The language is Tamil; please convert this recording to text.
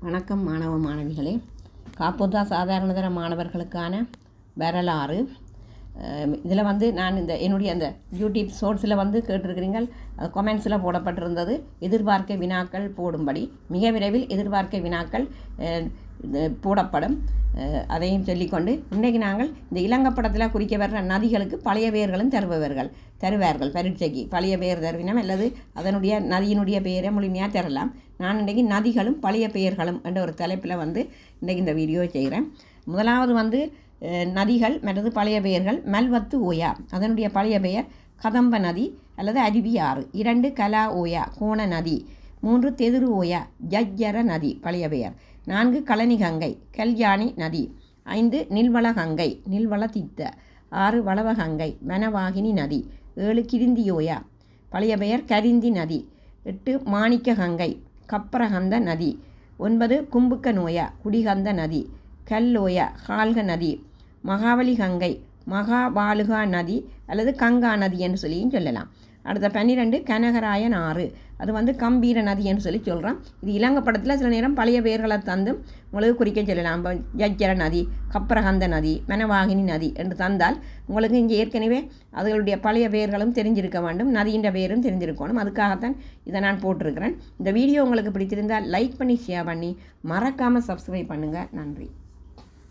வணக்கம் மாணவ மாணவிகளே. காப்போதா சாதாரணதர மாணவர்களுக்கான வரலாறு. இதில் நான் என்னுடைய அந்த யூடியூப் ஷோர்ட்ஸில் கேட்டிருக்கிறீங்கள், கமெண்ட்ஸில் போடப்பட்டிருந்தது எதிர்பார்க்க வினாக்கள் போடும்படி. மிக விரைவில் எதிர்பார்க்க வினாக்கள் போடப்படும். அதையும் சொல்லிக்கொண்டு இன்றைக்கு நாங்கள் இந்த இலங்கப்படத்தில் குறிக்க வர்ற நதிகளுக்கு பழைய பெயர்களும் தருவார்கள் பரீட்சைக்கு. பழைய பெயர் தருவினம் அல்லது அதனுடைய நதியினுடைய பெயரை முழுமையாக தரலாம். நான் இன்றைக்கு நதிகளும் பழைய பெயர்களும் என்ற ஒரு தலைப்பில் இன்றைக்கு இந்த வீடியோ செய்கிறேன். முதலாவது நதிகள் மற்றது பழைய பெயர்கள். மல்வத்து ஓயா, அதனுடைய பழைய பெயர் கதம்ப நதி அல்லது அருவி ஆறு. 2 கலா ஓயா, கோண நதி. 3 தெதுரு ஓயா, ஜஜ்ஜர நதி பழைய பெயர். 4 கழனி கங்கை, கல்யாணி நதி. 5 நில்வள கங்கை, நில்வள தித்த. 6 வளவ கங்கை, வனவாகினி நதி. 7 கிரிந்தியோயா, பழைய பெயர் கரிந்தி நதி. 8 மாணிக்க கங்கை, கப்பரகந்த நதி. 9 கும்புக்க நோயா, குடிகந்த நதி. கல்லோயா, கால்க நதி. மகாவலி கங்கை, மகாபாலுகா நதி அல்லது கங்கா நதி என்று சொல்லியும் சொல்லலாம். அடுத்த 12 கனகராயன் ஆறு, அது கம்பீர நதி என்று சொல்கிறோம். இது இலங்கப்படத்தில் சில நேரம் பழைய பெயர்களை தந்து உங்களுக்கு குறிக்க சொல்லலாம். ஜஜ்ஜர நதி, கப்பரகந்த நதி, வனவாகினி நதி என்று தந்தால் உங்களுக்கு இங்கே ஏற்கனவே அதுகளுடைய பழைய பெயர்களும் தெரிஞ்சிருக்க வேண்டும், நதியின் பெயரும் தெரிஞ்சிருக்கணும். அதுக்காகத்தான் இதை நான் போட்டிருக்கிறேன். இந்த வீடியோ உங்களுக்கு பிடித்திருந்தால் லைக் பண்ணி ஷேர் பண்ணி மறக்காமல் சப்ஸ்கிரைப் பண்ணுங்கள். நன்றி.